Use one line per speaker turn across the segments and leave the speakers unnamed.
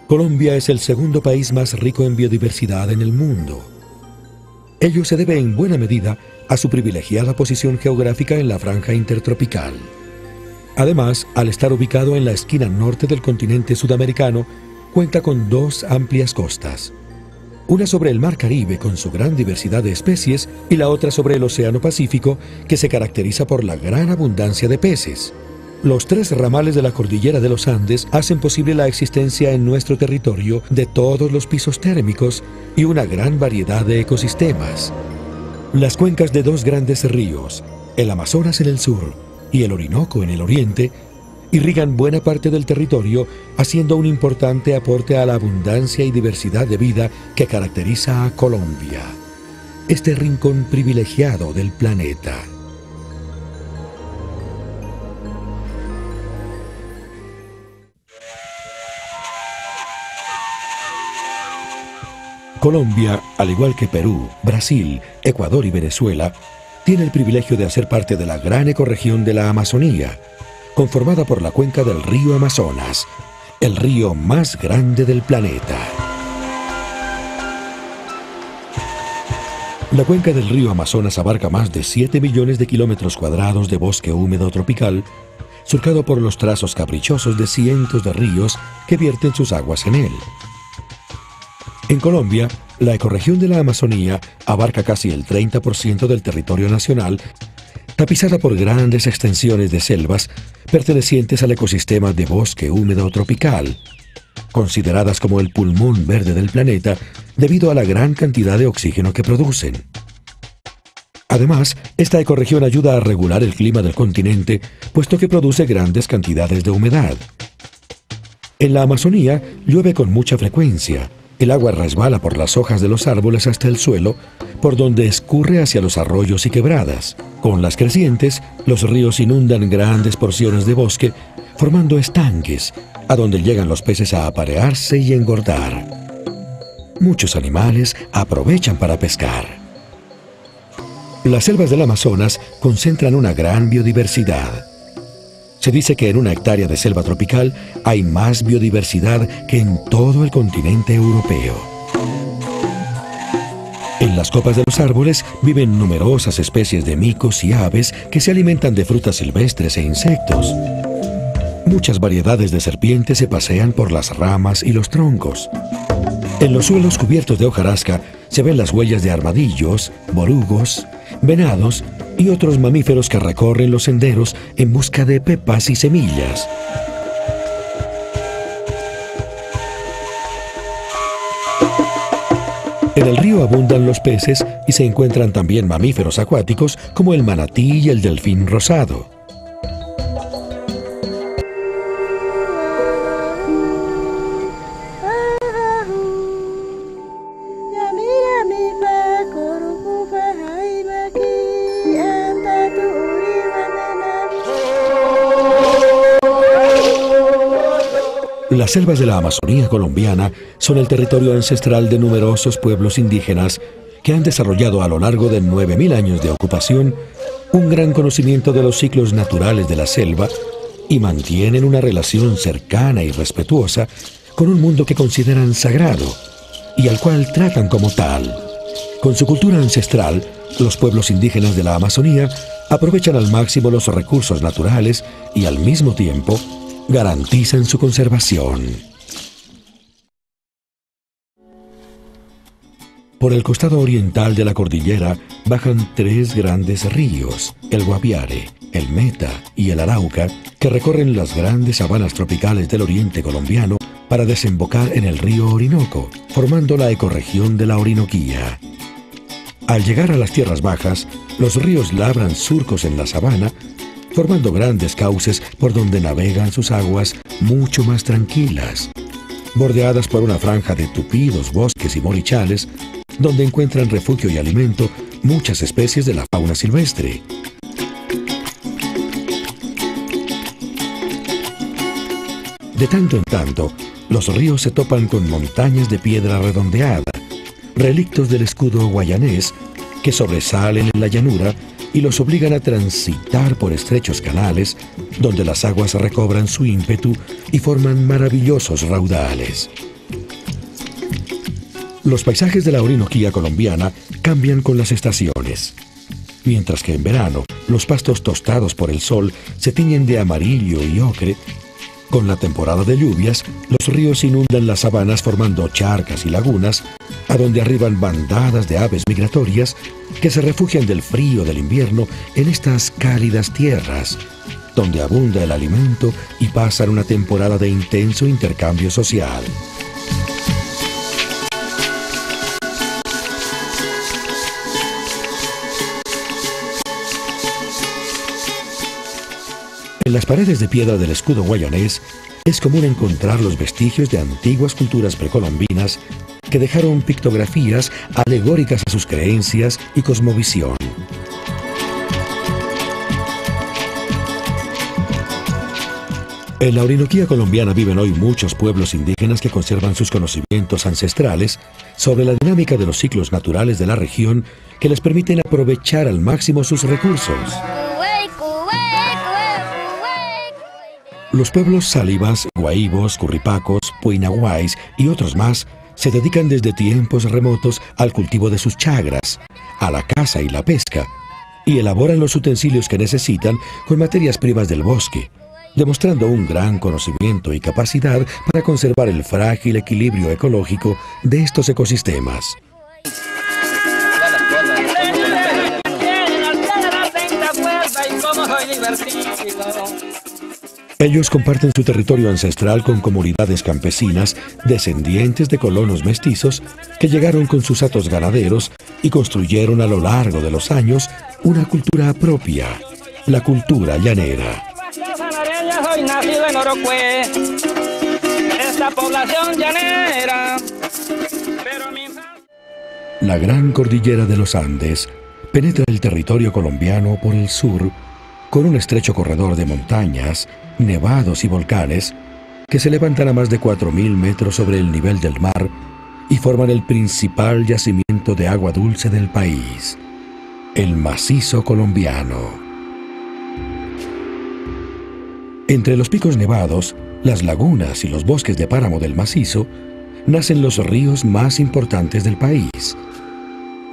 Colombia es el segundo país más rico en biodiversidad en el mundo. Ello se debe en buena medida a su privilegiada posición geográfica en la franja intertropical. Además, al estar ubicado en la esquina norte del continente sudamericano, cuenta con dos amplias costas. Una sobre el Mar Caribe con su gran diversidad de especies y la otra sobre el Océano Pacífico, que se caracteriza por la gran abundancia de peces. Los tres ramales de la cordillera de los Andes hacen posible la existencia en nuestro territorio de todos los pisos térmicos y una gran variedad de ecosistemas. Las cuencas de dos grandes ríos, el Amazonas en el sur y el Orinoco en el oriente, irrigan buena parte del territorio, haciendo un importante aporte a la abundancia y diversidad de vida que caracteriza a Colombia, este rincón privilegiado del planeta. Colombia, al igual que Perú, Brasil, Ecuador y Venezuela, tiene el privilegio de hacer parte de la gran ecorregión de la Amazonía, conformada por la cuenca del río Amazonas, el río más grande del planeta. La cuenca del río Amazonas abarca más de 7 millones de kilómetros cuadrados de bosque húmedo tropical, surcado por los trazos caprichosos de cientos de ríos que vierten sus aguas en él. En Colombia, la ecorregión de la Amazonía abarca casi el 30% del territorio nacional, tapizada por grandes extensiones de selvas pertenecientes al ecosistema de bosque húmedo tropical, consideradas como el pulmón verde del planeta debido a la gran cantidad de oxígeno que producen. Además, esta ecorregión ayuda a regular el clima del continente, puesto que produce grandes cantidades de humedad. En la Amazonía llueve con mucha frecuencia. El agua resbala por las hojas de los árboles hasta el suelo, por donde escurre hacia los arroyos y quebradas. Con las crecientes, los ríos inundan grandes porciones de bosque, formando estanques, a donde llegan los peces a aparearse y engordar. Muchos animales aprovechan para pescar. Las selvas del Amazonas concentran una gran biodiversidad. Se dice que en una hectárea de selva tropical hay más biodiversidad que en todo el continente europeo. En las copas de los árboles viven numerosas especies de micos y aves que se alimentan de frutas silvestres e insectos. Muchas variedades de serpientes se pasean por las ramas y los troncos. En los suelos cubiertos de hojarasca se ven las huellas de armadillos, borugos, venados y otros mamíferos que recorren los senderos en busca de pepas y semillas. En el río abundan los peces y se encuentran también mamíferos acuáticos como el manatí y el delfín rosado. Las selvas de la Amazonía colombiana son el territorio ancestral de numerosos pueblos indígenas que han desarrollado a lo largo de 9.000 años de ocupación un gran conocimiento de los ciclos naturales de la selva y mantienen una relación cercana y respetuosa con un mundo que consideran sagrado y al cual tratan como tal. Con su cultura ancestral, los pueblos indígenas de la Amazonía aprovechan al máximo los recursos naturales y al mismo tiempo garantizan su conservación. Por el costado oriental de la cordillera bajan tres grandes ríos, el Guaviare, el Meta y el Arauca, que recorren las grandes sabanas tropicales del oriente colombiano para desembocar en el río Orinoco, formando la ecorregión de la Orinoquía. Al llegar a las tierras bajas, los ríos labran surcos en la sabana, formando grandes cauces por donde navegan sus aguas mucho más tranquilas, bordeadas por una franja de tupidos bosques y morichales, donde encuentran refugio y alimento muchas especies de la fauna silvestre. De tanto en tanto, los ríos se topan con montañas de piedra redondeada, relictos del escudo guayanés, que sobresalen en la llanura y los obligan a transitar por estrechos canales donde las aguas recobran su ímpetu y forman maravillosos raudales. Los paisajes de la Orinoquía colombiana cambian con las estaciones. Mientras que en verano los pastos tostados por el sol se tiñen de amarillo y ocre, con la temporada de lluvias, los ríos inundan las sabanas formando charcas y lagunas, a donde arriban bandadas de aves migratorias que se refugian del frío del invierno en estas cálidas tierras, donde abunda el alimento y pasan una temporada de intenso intercambio social. En las paredes de piedra del escudo guayanés es común encontrar los vestigios de antiguas culturas precolombinas que dejaron pictografías alegóricas a sus creencias y cosmovisión. En la Orinoquía colombiana viven hoy muchos pueblos indígenas que conservan sus conocimientos ancestrales sobre la dinámica de los ciclos naturales de la región que les permiten aprovechar al máximo sus recursos. Los pueblos Sálivas, Guaíbos, Curripacos, Puinaguais y otros más se dedican desde tiempos remotos al cultivo de sus chagras, a la caza y la pesca, y elaboran los utensilios que necesitan con materias primas del bosque, demostrando un gran conocimiento y capacidad para conservar el frágil equilibrio ecológico de estos ecosistemas. Ellos comparten su territorio ancestral con comunidades campesinas descendientes de colonos mestizos que llegaron con sus hatos ganaderos y construyeron a lo largo de los años una cultura propia, la cultura llanera.
Soy nacido en Orocue, esta población llanera, pero mi...
La gran cordillera de los Andes penetra el territorio colombiano por el sur con un estrecho corredor de montañas, nevados y volcanes que se levantan a más de 4.000 metros sobre el nivel del mar y forman el principal yacimiento de agua dulce del país, el macizo colombiano. Entre los picos nevados, las lagunas y los bosques de páramo del macizo, nacen los ríos más importantes del país.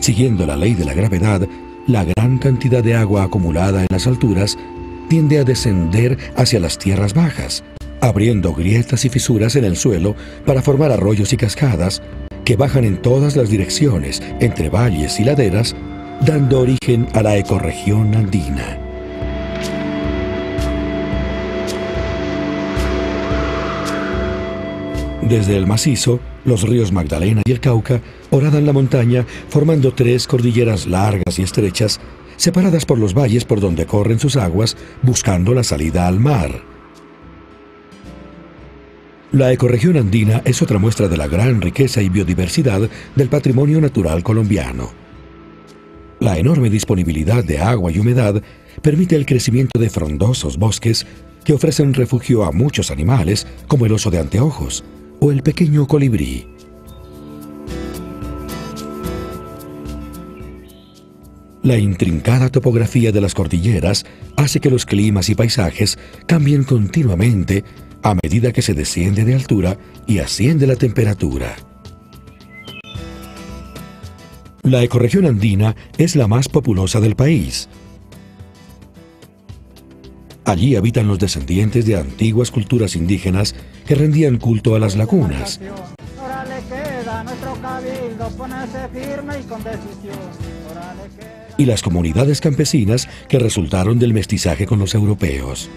Siguiendo la ley de la gravedad, la gran cantidad de agua acumulada en las alturas tiende a descender hacia las tierras bajas, abriendo grietas y fisuras en el suelo para formar arroyos y cascadas que bajan en todas las direcciones, entre valles y laderas, dando origen a la ecorregión andina. Desde el macizo, los ríos Magdalena y el Cauca horadan la montaña formando 3 cordilleras largas y estrechas, separadas por los valles por donde corren sus aguas buscando la salida al mar. La ecorregión andina es otra muestra de la gran riqueza y biodiversidad del patrimonio natural colombiano. La enorme disponibilidad de agua y humedad permite el crecimiento de frondosos bosques que ofrecen refugio a muchos animales como el oso de anteojos o el pequeño colibrí. La intrincada topografía de las cordilleras hace que los climas y paisajes cambien continuamente a medida que se desciende de altura y asciende la temperatura. La ecorregión andina es la más populosa del país. Allí habitan los descendientes de antiguas culturas indígenas que rendían culto a las lagunas.
Ahora le queda a nuestro cabildo ponerse firme y con decisión.
Y las comunidades campesinas que resultaron del mestizaje con los europeos.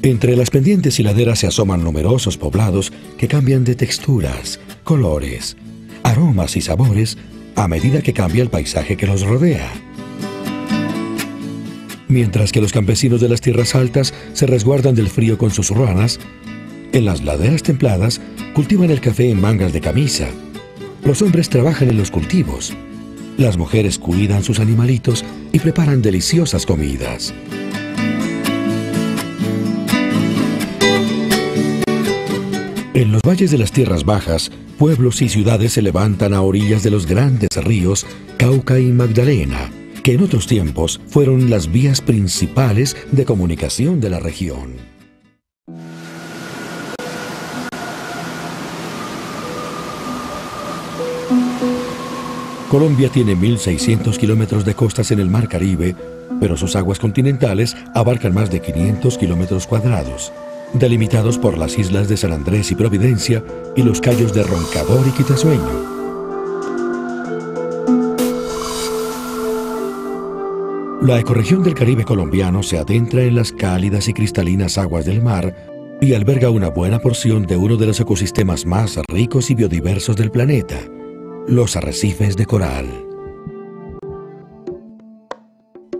Entre las pendientes y laderas se asoman numerosos poblados que cambian de texturas, colores, aromas y sabores a medida que cambia el paisaje que los rodea. Mientras que los campesinos de las tierras altas se resguardan del frío con sus ruanas, en las laderas templadas cultivan el café en mangas de camisa. Los hombres trabajan en los cultivos. Las mujeres cuidan sus animalitos y preparan deliciosas comidas. En los valles de las tierras bajas, pueblos y ciudades se levantan a orillas de los grandes ríos Cauca y Magdalena, que en otros tiempos fueron las vías principales de comunicación de la región. Colombia tiene 1.600 kilómetros de costas en el Mar Caribe, pero sus aguas continentales abarcan más de 500 kilómetros cuadrados, delimitados por las islas de San Andrés y Providencia y los cayos de Roncador y Quitasueño. La ecorregión del Caribe colombiano se adentra en las cálidas y cristalinas aguas del mar y alberga una buena porción de uno de los ecosistemas más ricos y biodiversos del planeta, los arrecifes de coral.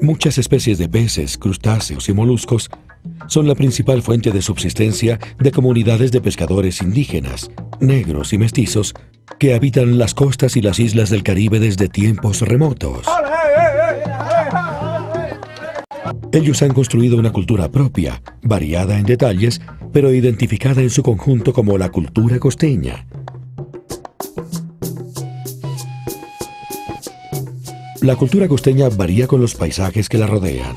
Muchas especies de peces, crustáceos y moluscos son la principal fuente de subsistencia de comunidades de pescadores indígenas, negros y mestizos que habitan las costas y las islas del Caribe desde tiempos remotos. Ellos han construido una cultura propia, variada en detalles, pero identificada en su conjunto como la cultura costeña. La cultura costeña varía con los paisajes que la rodean.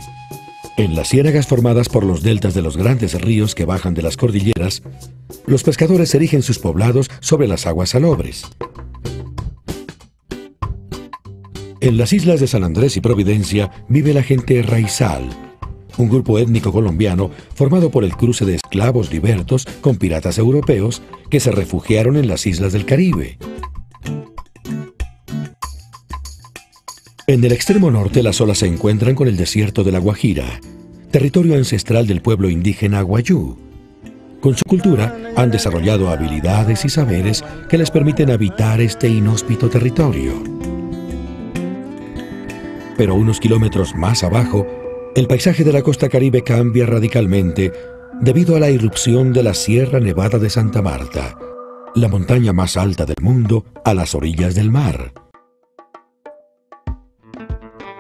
En las ciénagas formadas por los deltas de los grandes ríos que bajan de las cordilleras, los pescadores erigen sus poblados sobre las aguas salobres. En las islas de San Andrés y Providencia vive la gente raizal, un grupo étnico colombiano formado por el cruce de esclavos libertos con piratas europeos que se refugiaron en las islas del Caribe. En el extremo norte las olas se encuentran con el desierto de La Guajira, territorio ancestral del pueblo indígena Guayú. Con su cultura han desarrollado habilidades y saberes que les permiten habitar este inhóspito territorio. Pero unos kilómetros más abajo, el paisaje de la costa caribe cambia radicalmente debido a la irrupción de la Sierra Nevada de Santa Marta, la montaña más alta del mundo a las orillas del mar.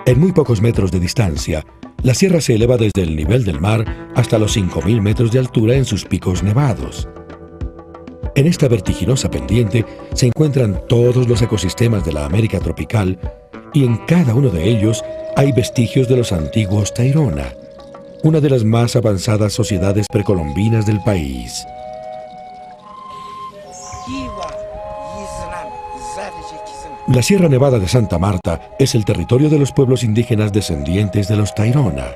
En muy pocos metros de distancia, la sierra se eleva desde el nivel del mar hasta los 5.000 metros de altura en sus picos nevados. En esta vertiginosa pendiente se encuentran todos los ecosistemas de la América tropical y en cada uno de ellos hay vestigios de los antiguos Tairona, una de las más avanzadas sociedades precolombinas del país. La Sierra Nevada de Santa Marta es el territorio de los pueblos indígenas descendientes de los Tairona.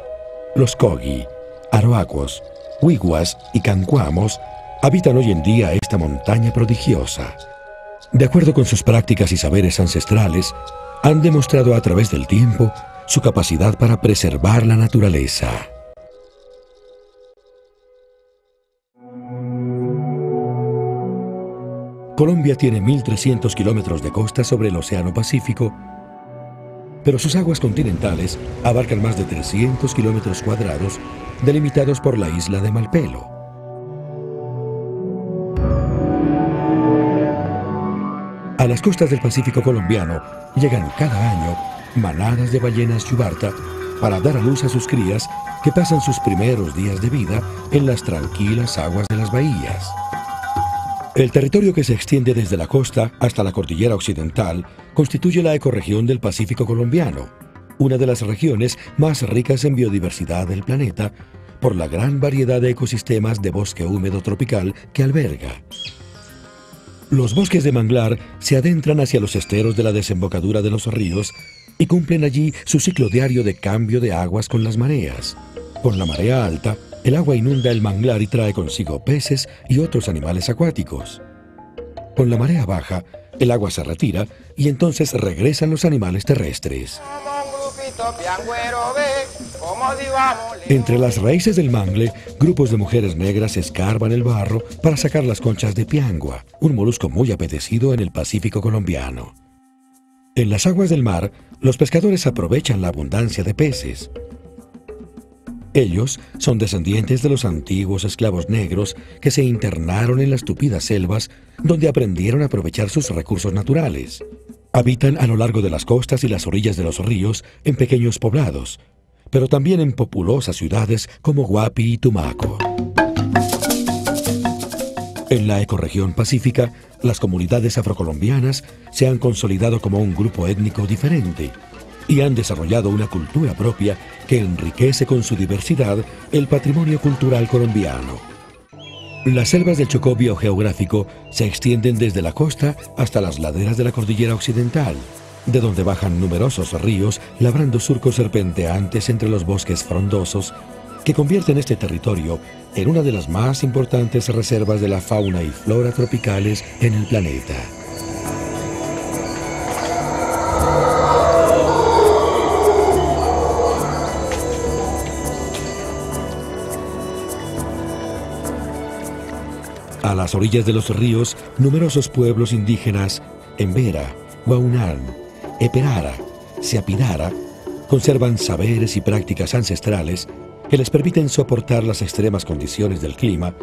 Los Kogi, Aroacuos, Huiguas y Cancuamos habitan hoy en día esta montaña prodigiosa. De acuerdo con sus prácticas y saberes ancestrales, han demostrado a través del tiempo su capacidad para preservar la naturaleza. Colombia tiene 1.300 kilómetros de costa sobre el Océano Pacífico, pero sus aguas continentales abarcan más de 300 kilómetros cuadrados, delimitados por la isla de Malpelo. A las costas del Pacífico colombiano llegan cada año manadas de ballenas yubarta para dar a luz a sus crías que pasan sus primeros días de vida en las tranquilas aguas de las bahías. El territorio que se extiende desde la costa hasta la cordillera occidental constituye la ecorregión del Pacífico colombiano, una de las regiones más ricas en biodiversidad del planeta por la gran variedad de ecosistemas de bosque húmedo tropical que alberga. Los bosques de manglar se adentran hacia los esteros de la desembocadura de los ríos y cumplen allí su ciclo diario de cambio de aguas con las mareas. Con la marea alta, el agua inunda el manglar y trae consigo peces y otros animales acuáticos. Con la marea baja, el agua se retira y entonces regresan los animales terrestres. Entre las raíces del mangle, grupos de mujeres negras escarban el barro para sacar las conchas de piangua, un molusco muy apetecido en el Pacífico colombiano. En las aguas del mar, los pescadores aprovechan la abundancia de peces. Ellos son descendientes de los antiguos esclavos negros que se internaron en las tupidas selvas donde aprendieron a aprovechar sus recursos naturales. Habitan a lo largo de las costas y las orillas de los ríos en pequeños poblados, pero también en populosas ciudades como Guapi y Tumaco. En la ecorregión pacífica, las comunidades afrocolombianas se han consolidado como un grupo étnico diferente y han desarrollado una cultura propia que enriquece con su diversidad el patrimonio cultural colombiano. Las selvas del Chocó biogeográfico se extienden desde la costa hasta las laderas de la cordillera occidental de donde bajan numerosos ríos labrando surcos serpenteantes entre los bosques frondosos que convierten este territorio en una de las más importantes reservas de la fauna y flora tropicales en el planeta. A las orillas de los ríos, numerosos pueblos indígenas, Embera, Guaunán, Eperara, Seapinara, conservan saberes y prácticas ancestrales que les permiten soportar las extremas condiciones del clima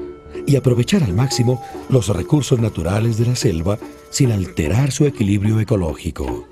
y aprovechar al máximo los recursos naturales de la selva sin alterar su equilibrio ecológico.